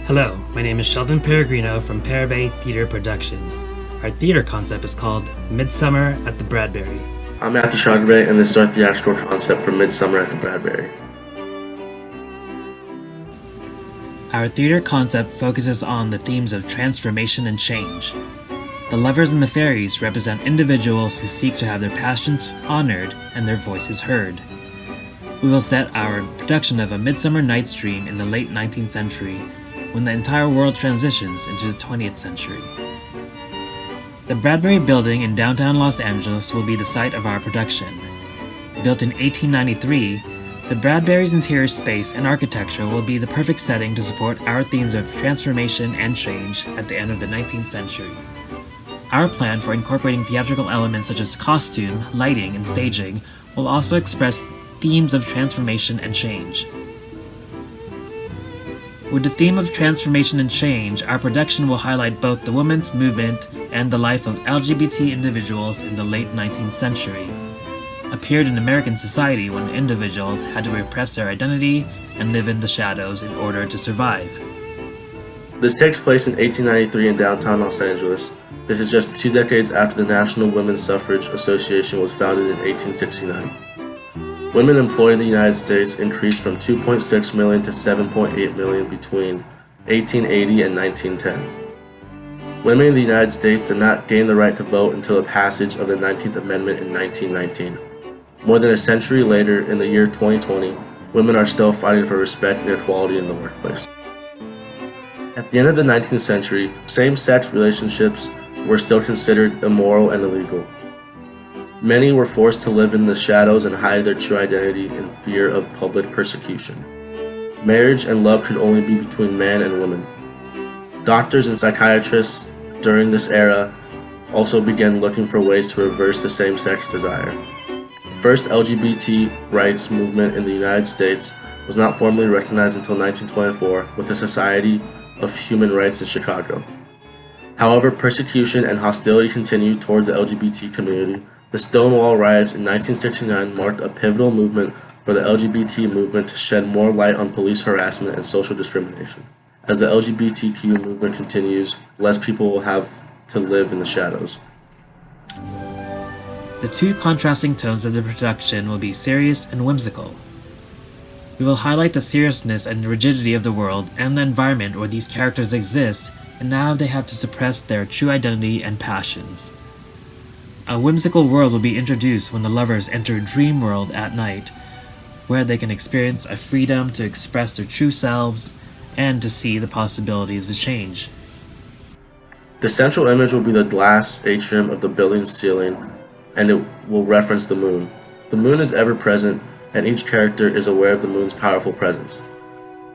Hello, my name is Sheldon Peregrino from Perebay Theater Productions. Our theater concept is called Midsummer at the Bradbury. I'm Matthew Shogabay, and this is our theatrical concept for Midsummer at the Bradbury. Our theater concept focuses on the themes of transformation and change. The lovers and the fairies represent individuals who seek to have their passions honored and their voices heard. We will set our production of A Midsummer Night's Dream in the late 19th century, when the entire world transitions into the 20th century. The Bradbury Building in downtown Los Angeles will be the site of our production. Built in 1893, the Bradbury's interior space and architecture will be the perfect setting to support our themes of transformation and change at the end of the 19th century. Our plan for incorporating theatrical elements such as costume, lighting, and staging will also express themes of transformation and change. With the theme of transformation and change, our production will highlight both the women's movement and the life of LGBT individuals in the late 19th century, appeared in American society when individuals had to repress their identity and live in the shadows in order to survive. This takes place in 1893 in downtown Los Angeles. This is just 2 decades after the National Women's Suffrage Association was founded in 1869. Women employed in the United States increased from 2.6 million to 7.8 million between 1880 and 1910. Women in the United States did not gain the right to vote until the passage of the 19th Amendment in 1919. More than a century later, in the year 2020, women are still fighting for respect and equality in the workplace. At the end of the 19th century, same-sex relationships were still considered immoral and illegal. Many were forced to live in the shadows and hide their true identity in fear of public persecution. Marriage and love could only be between man and woman. Doctors and psychiatrists during this era also began looking for ways to reverse the same-sex desire. The first LGBT rights movement in the United States was not formally recognized until 1924 with the Society of Human Rights in Chicago. However, persecution and hostility continued towards the LGBT community. The Stonewall riots in 1969 marked a pivotal movement for the LGBT movement to shed more light on police harassment and social discrimination. As the LGBTQ movement continues, less people will have to live in the shadows. The two contrasting tones of the production will be serious and whimsical. We will highlight the seriousness and rigidity of the world and the environment where these characters exist, and now they have to suppress their true identity and passions. A whimsical world will be introduced when the lovers enter a dream world at night, where they can experience a freedom to express their true selves and to see the possibilities of change. The central image will be the glass atrium of the building's ceiling, and it will reference the moon. The moon is ever present, and each character is aware of the moon's powerful presence.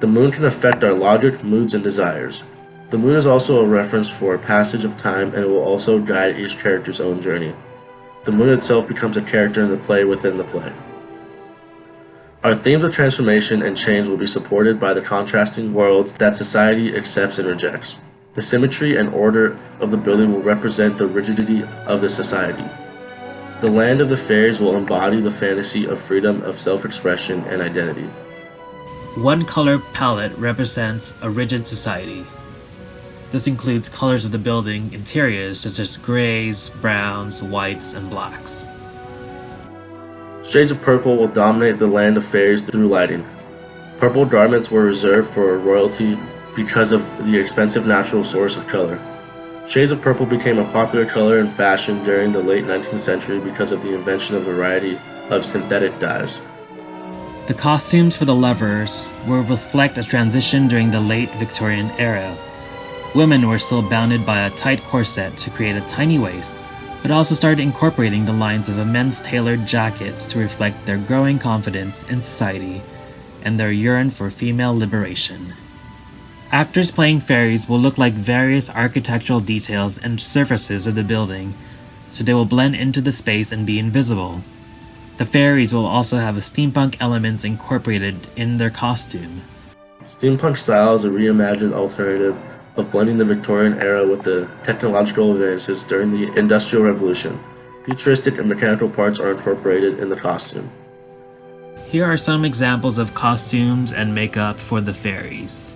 The moon can affect our logic, moods, and desires. The moon is also a reference for a passage of time, and it will also guide each character's own journey. The moon itself becomes a character in the play within the play. Our themes of transformation and change will be supported by the contrasting worlds that society accepts and rejects. The symmetry and order of the building will represent the rigidity of the society. The land of the fairies will embody the fantasy of freedom of self-expression and identity. One color palette represents a rigid society. This includes colors of the building interiors such as grays, browns, whites, and blacks. Shades of purple will dominate the land of fairies through lighting. Purple garments were reserved for royalty because of the expensive natural source of color. Shades of purple became a popular color in fashion during the late 19th century because of the invention of a variety of synthetic dyes. The costumes for the lovers will reflect a transition during the late Victorian era. Women were still bounded by a tight corset to create a tiny waist, but also started incorporating the lines of men's tailored jackets to reflect their growing confidence in society and their yearn for female liberation. Actors playing fairies will look like various architectural details and surfaces of the building, so they will blend into the space and be invisible. The fairies will also have steampunk elements incorporated in their costume. Steampunk style is a reimagined alternative of blending the Victorian era with the technological advances during the Industrial Revolution. Futuristic and mechanical parts are incorporated in the costume. Here are some examples of costumes and makeup for the fairies.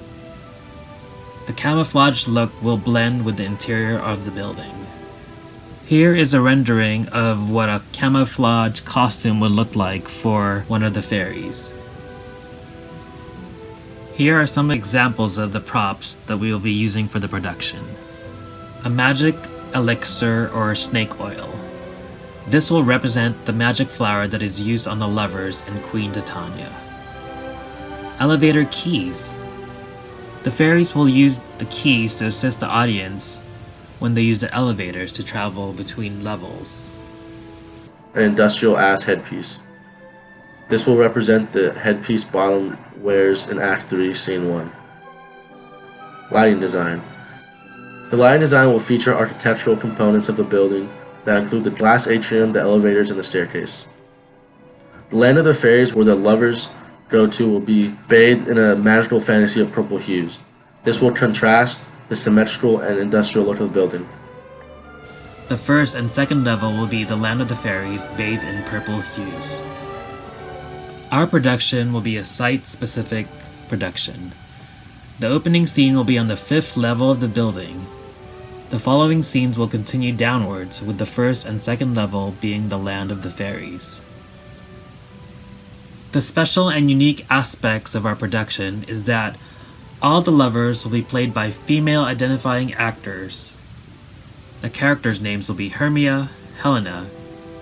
The camouflage look will blend with the interior of the building. Here is a rendering of what a camouflage costume would look like for one of the fairies. Here are some examples of the props that we will be using for the production. A magic elixir or snake oil. This will represent the magic flower that is used on the lovers in Queen Titania. Elevator keys. The fairies will use the keys to assist the audience when they use the elevators to travel between levels. An industrial ass headpiece. This will represent the headpiece Bottom wears in Act 3, Scene 1. Lighting design. The lighting design will feature architectural components of the building that include the glass atrium, the elevators, and the staircase. The land of the fairies, where the lovers go to, will be bathed in a magical fantasy of purple hues. This will contrast the symmetrical and industrial look of the building. The first and second level will be the land of the fairies bathed in purple hues. Our production will be a site-specific production. The opening scene will be on the 5th level of the building. The following scenes will continue downwards, with the first and second level being the land of the fairies. The special and unique aspects of our production is that all the lovers will be played by female identifying actors. The characters' names will be Hermia, Helena,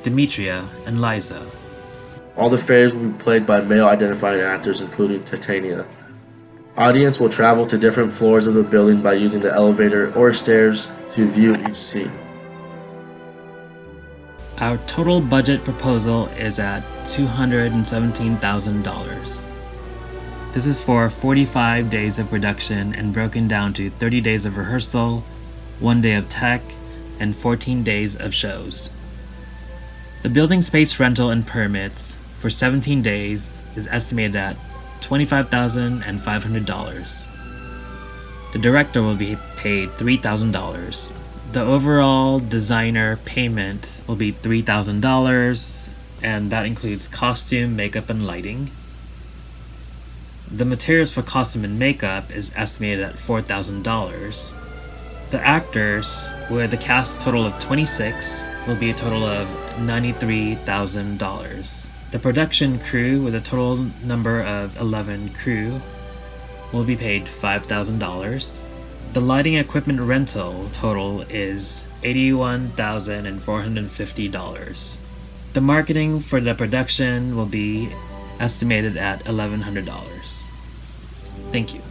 Demetria, and Liza. All the fairies will be played by male identifying actors, including Titania. Audience will travel to different floors of the building by using the elevator or stairs to view each scene. Our total budget proposal is at $217,000. This is for 45 days of production and broken down to 30 days of rehearsal, 1 day of tech, and 14 days of shows. The building space rental and permits for 17 days is estimated at $25,500. The director will be paid $3,000. The overall designer payment will be $3,000, and that includes costume, makeup, and lighting. The materials for costume and makeup is estimated at $4,000. The actors, with a cast total of 26, will be a total of $93,000. The production crew, with a total number of 11 crew, will be paid $5,000. The lighting equipment rental total is $81,450. The marketing for the production will be estimated at $1,100. Thank you.